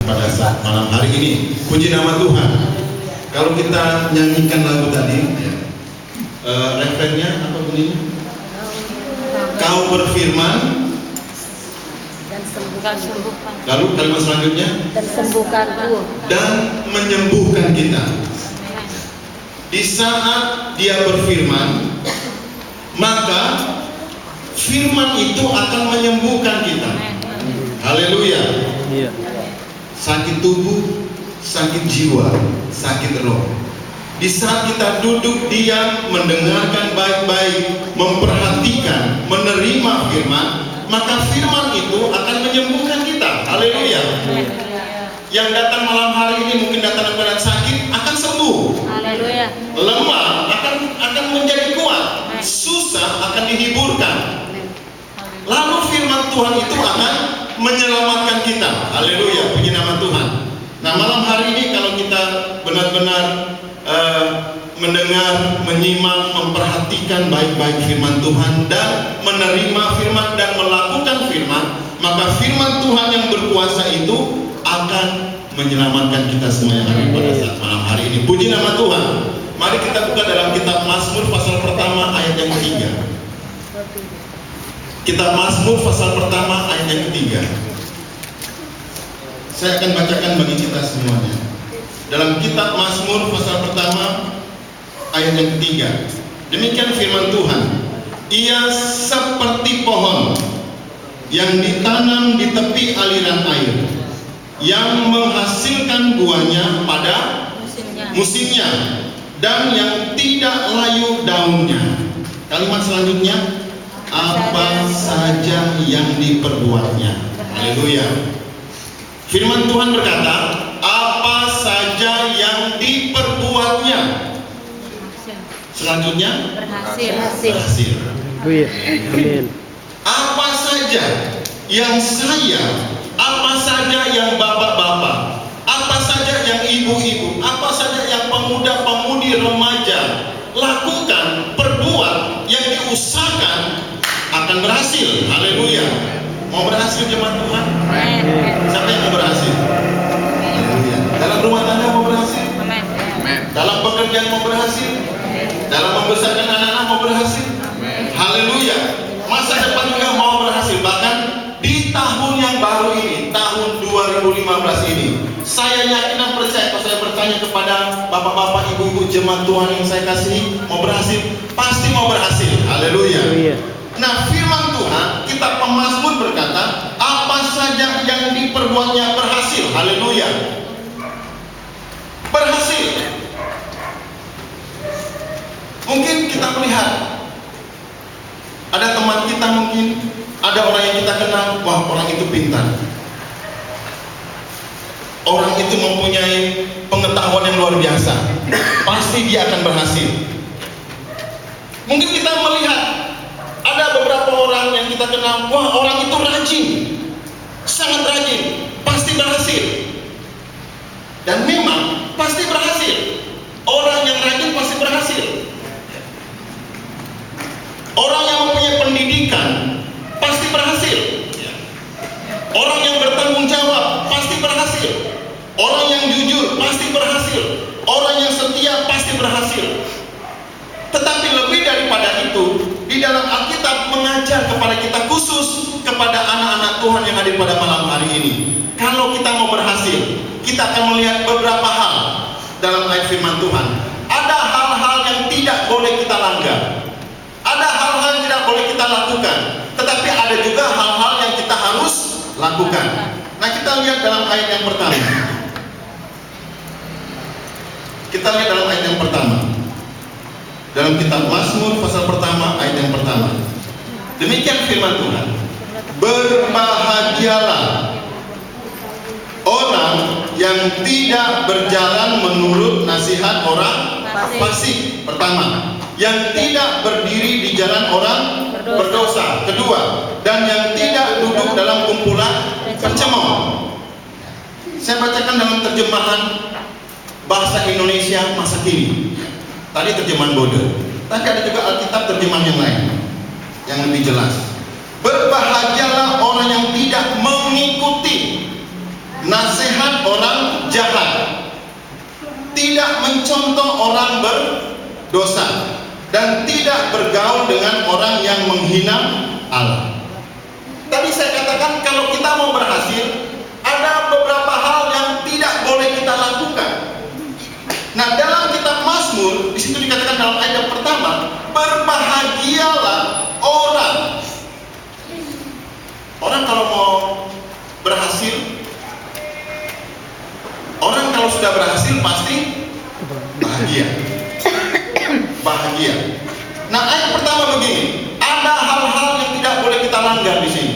pada saat malam hari ini. Puji nama Tuhan. Kalau kita nyanyikan lagu tadi, refrennya apa bunyinya? Kau berfirman dan sembuhkan. Lalu kalimat selanjutnya Dan sembuhkanku. dan menyembuhkan kita. Di saat Dia berfirman, maka firman itu akan menyembuhkan kita. Haleluya. Sakit tubuh, sakit jiwa, sakit roh. Di saat kita duduk diam, mendengarkan baik-baik, memperhatikan, menerima firman, maka firman itu akan menyembuhkan kita. Haleluya. Yang datang malam hari ini mungkin datang dengan keadaan sakit akan sembuh. Haleluya. Lemah akan menjadi kuat. Susah akan dihiburkan. Lalu firman Tuhan itu akan menyelamatkan kita. Haleluya, puji nama Tuhan. Nah, malam hari ini kalau kita benar-benar mendengar, menyimak, memperhatikan baik-baik firman Tuhan dan menerima firman dan melakukan firman, maka firman Tuhan yang berkuasa itu akan menyelamatkan kita semua yang ada pada saat malam hari ini. Puji nama Tuhan. Mari kita buka dalam kitab Mazmur pasal pertama ayat yang ketiga. Kitab Mazmur pasal pertama ayat yang ketiga. Saya akan bacakan bagi kita semuanya. Dalam kitab Mazmur pasal pertama ayat yang ketiga. Demikian firman Tuhan. Ia seperti pohon yang ditanam di tepi aliran air, yang menghasilkan buahnya pada musimnya dan yang tidak layu daunnya. Kalimat selanjutnya, apa saja yang diperbuatnya. Haleluya. Firman Tuhan berkata, apa saja yang diperbuatnya. Selanjutnya berhasil. Amin. Apa saja yang saya, apa saja yang bapak-bapak, apa saja yang ibu-ibu, apa saja yang pemuda-pemudi remaja lakukan, perbuat, yang diusahakan akan berhasil. Haleluya. Mau berhasil jemaat Tuhan? Siapa yang mau berhasil? Haleluya. Dalam rumah tangga mau berhasil? Dalam pekerjaan mau berhasil? Dalam membesarkan anak-anak mau berhasil? Haleluya. Masa depan juga mau berhasil. Bahkan di tahun yang baru ini, tahun 2015 ini, saya yakin dan percaya, kalau saya bertanya kepada bapak-bapak, ibu-ibu jemaat Tuhan yang saya kasih, mau berhasil? Pasti mau berhasil. Haleluya. Nah, firman Tuhan, kitab Pemazmur berkata, apa saja yang diperbuatnya berhasil. Haleluya. Berhasil. Mungkin kita melihat ada teman kita, mungkin ada orang yang kita kenal, wah orang itu pintar, orang itu mempunyai pengetahuan yang luar biasa, pasti dia akan berhasil. Mungkin kita melihat ada beberapa orang yang kita kenal, wah orang itu rajin, sangat rajin, pasti berhasil. Dan memang pasti berhasil. Orang yang rajin pasti berhasil. Orang yang mempunyai pendidikan pasti berhasil. Orang yang bertanggung jawab pasti berhasil. Orang yang jujur pasti berhasil. Orang yang setia pasti berhasil. Tetapi lebih daripada itu, di dalam Alkitab mengajar kepada kita, khusus kepada anak-anak Tuhan yang hadir pada malam hari ini. Kalau kita mau berhasil, kita akan melihat beberapa hal dalam ayat firman Tuhan. Ada hal-hal yang tidak boleh kita langgar. Ada hal-hal yang tidak boleh kita lakukan. Tetapi ada juga hal-hal yang kita harus lakukan. Nah, kita lihat dalam ayat yang pertama. Kita lihat dalam ayat yang pertama. Dalam kitab Mazmur pasal pertama ayat yang pertama. Demikian firman Tuhan. Berbahagialah orang yang tidak berjalan menurut nasihat orang fasik. Pertama, yang tidak berdiri di jalan orang berdosa. Kedua, dan yang tidak duduk dalam kumpulan pencemooh. Saya bacakan dalam terjemahan bahasa Indonesia masa kini. Tadi terjemahan Bode, tapi ada juga Alkitab terjemahan yang lain yang lebih jelas. Berbahagialah orang yang tidak mengikuti nasihat orang jahat, tidak mencontoh orang berdosa, dan tidak bergaul dengan orang yang menghina Allah. Tadi saya katakan kalau kita mau berhasil, ada beberapa hal yang tidak boleh kita lakukan. Nah, dalam kitab Mazmur, di situ dikatakan dalam ayat pertama, berbahagialah orang. Orang kalau mau berhasil, orang kalau sudah berhasil pasti bahagia. Bahagia. Nah, ayat pertama begini, ada hal-hal yang tidak boleh kita langgar di sini.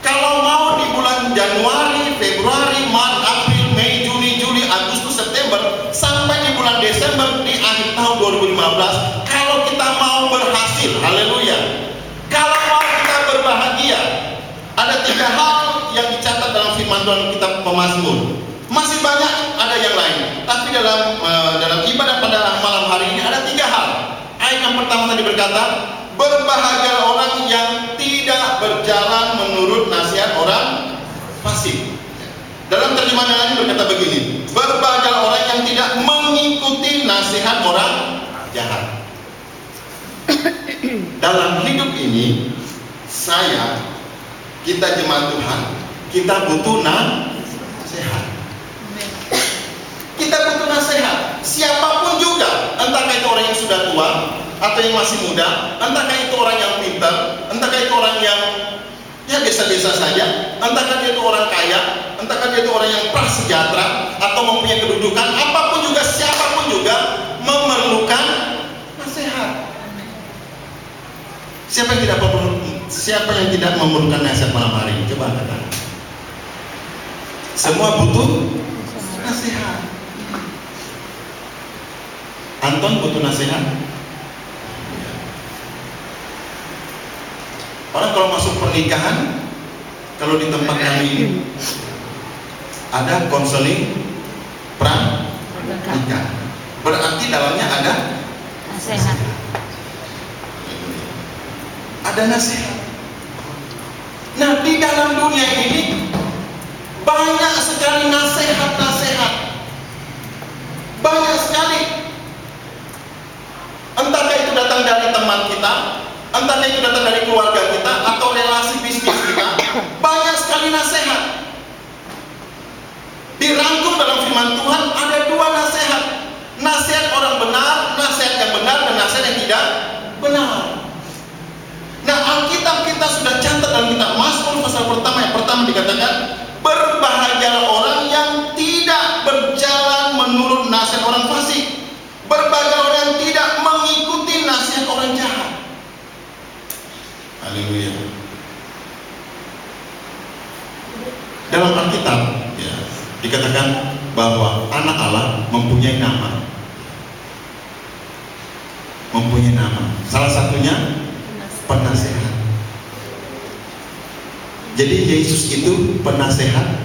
Kalau mau di bulan Januari, Februari, Maret, April, Mei, Juni, Juli, Agustus, September, sampai di bulan Desember di akhir tahun 2015, kalau kita mau berhasil, haleluya. Kalau mau kita berbahagia, ada 3 hal yang dicatat dalam firman Tuhan kitab Pemazmur. Masih banyak ada yang lain, tapi dalam ibadah pada malam hari ini ada 3 hal. Ayat yang pertama tadi berkata, berbahagia orang yang tidak berjalan menurut nasihat orang fasik. Dalam terjemahan yang lain berkata begini, berbahagia orang yang tidak mengikuti nasihat orang jahat. Dalam hidup ini, kita jemaat Tuhan, kita butuh nasihat. Kita butuh nasihat. Siapapun juga, entahkah itu orang yang sudah tua atau yang masih muda, entahkah itu orang yang pintar, entahkah itu orang yang ya biasa-biasa saja, entahkah dia itu orang kaya, entahkah dia itu orang yang prasejahtera atau mempunyai kedudukan, apapun juga, siapapun juga memerlukan nasihat. Siapa yang tidak memerlukan nasihat malam hari ini? Coba katakan. Semua butuh nasihat. Anton butuh nasihat. Orang kalau masuk pernikahan, kalau di tempat kami ini ada konseling pranikah, berarti dalamnya ada Nasihat. ada nasihat. Nah, di dalam dunia ini banyak sekali nasihat-nasihat, banyak sekali. Entahkah itu datang dari teman kita, entahkah itu datang dari keluarga kita atau relasi bisnis kita, banyak sekali nasihat. Dirangkum dalam firman Tuhan ada 2 nasihat. Nasihat orang benar, nasihat yang benar, dan nasihat yang tidak benar. Nah, Alkitab kita sudah catat dalam kitab Mazmur pasal pertama, yang pertama dikatakan, berbahagialah orang yang tidak berjalan menurut nasihat orang fasik. Berbahagia orang yang tidak mengikuti nasihat orang jahat. Haleluya. Dalam Alkitab ya, dikatakan bahwa anak Allah mempunyai nama. Mempunyai nama. Salah satunya penasehat. Jadi Yesus itu penasehat